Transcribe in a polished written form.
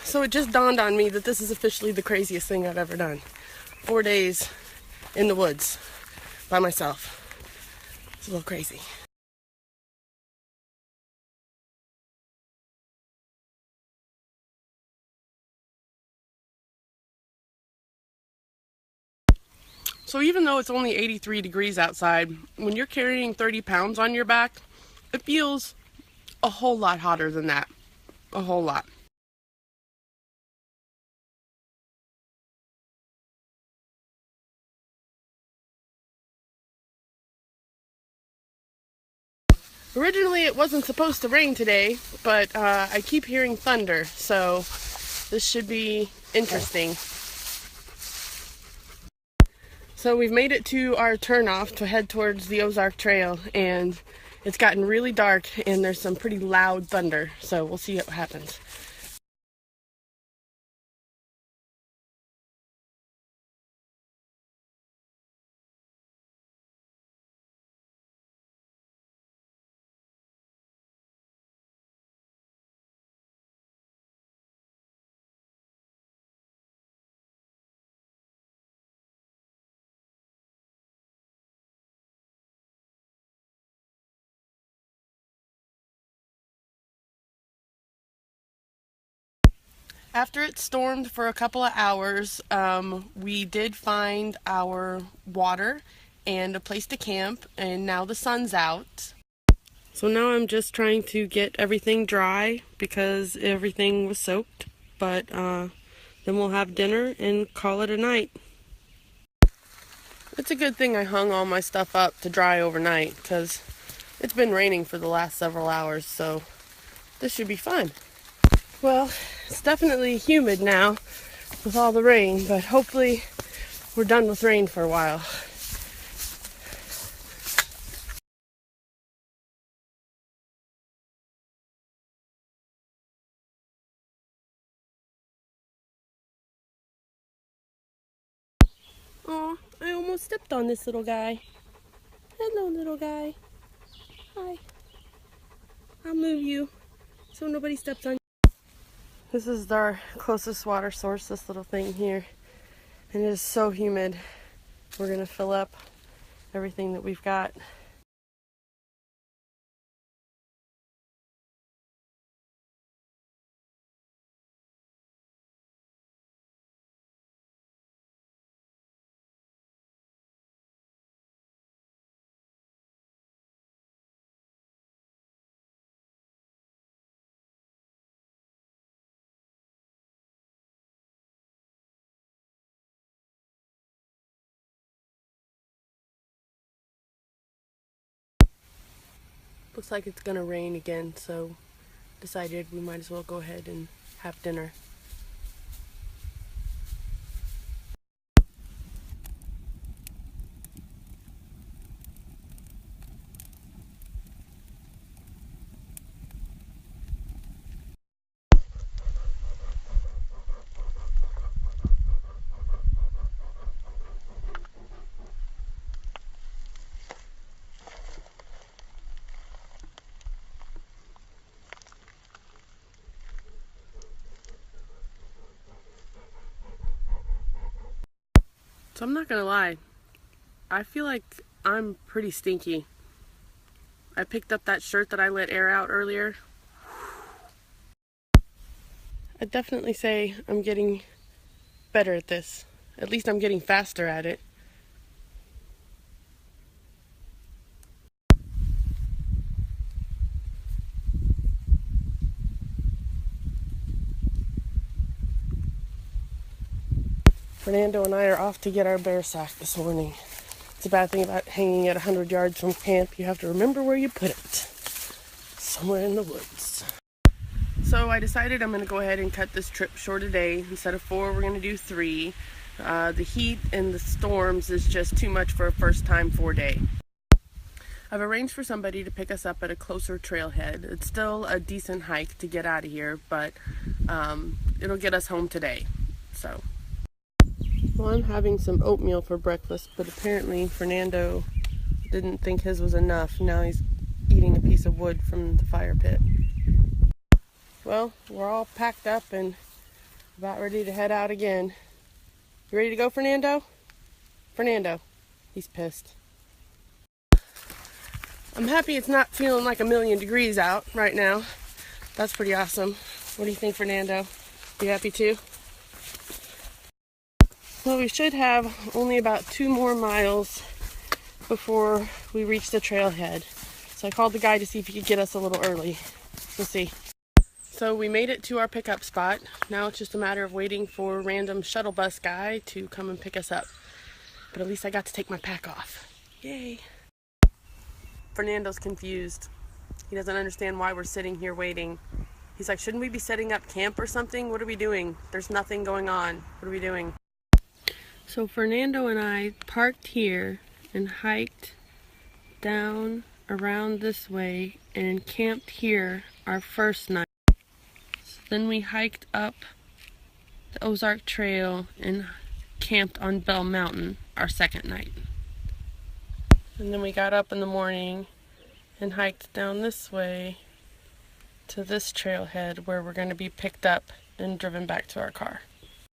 So it just dawned on me that this is officially the craziest thing I've ever done. 4 days in the woods by myself. It's a little crazy. So even though it's only 83 degrees outside, when you're carrying 30 pounds on your back, it feels a whole lot hotter than that. A whole lot. Originally it wasn't supposed to rain today, but I keep hearing thunder, so this should be interesting. So we've made it to our turnoff to head towards the Ozark Trail, and it's gotten really dark and there's some pretty loud thunder, so we'll see what happens. After it stormed for a couple of hours, we did find our water and a place to camp, and now the sun's out. So now I'm just trying to get everything dry because everything was soaked, but then we'll have dinner and call it a night. It's a good thing I hung all my stuff up to dry overnight because it's been raining for the last several hours, so this should be fun. Well, it's definitely humid now with all the rain, but hopefully we're done with rain for a while. Oh, I almost stepped on this little guy. Hello, little guy. Hi. I'll move you so nobody steps on you. This is our closest water source, this little thing here. And it is so humid. We're going to fill up everything that we've got. Looks like it's gonna rain again, so decided we might as well go ahead and have dinner. So I'm not gonna lie, I feel like I'm pretty stinky. I picked up that shirt that I let air out earlier. I'd definitely say I'm getting better at this. At least I'm getting faster at it. Fernando and I are off to get our bear sack this morning. It's a bad thing about hanging at 100 yards from camp. You have to remember where you put it. Somewhere in the woods. So I decided I'm going to go ahead and cut this trip short today. Instead of 4, we're going to do 3. The heat and the storms is just too much for a first time 4-day. I've arranged for somebody to pick us up at a closer trailhead. It's still a decent hike to get out of here, but it'll get us home today. So. Well, I'm having some oatmeal for breakfast, but apparently Fernando didn't think his was enough. Now he's eating a piece of wood from the fire pit. Well, we're all packed up and About ready to head out again. You ready to go, Fernando? Fernando. He's pissed. I'm happy it's not feeling like 1,000,000 degrees out right now. That's pretty awesome. What do you think, Fernando? You happy too? Well, we should have only about 2 more miles before we reach the trailhead. So I called the guy to see if he could get us a little early. We'll see. So we made it to our pickup spot. Now it's just a matter of waiting for a random shuttle bus guy to come and pick us up. But at least I got to take my pack off. Yay! Fernando's confused. He doesn't understand why we're sitting here waiting. He's like, shouldn't we be setting up camp or something? What are we doing? There's nothing going on. What are we doing? So Fernando and I parked here and hiked down around this way and camped here our first night. So then we hiked up the Ozark Trail and camped on Bell Mountain our second night. And then we got up in the morning and hiked down this way to this trailhead where we're going to be picked up and driven back to our car.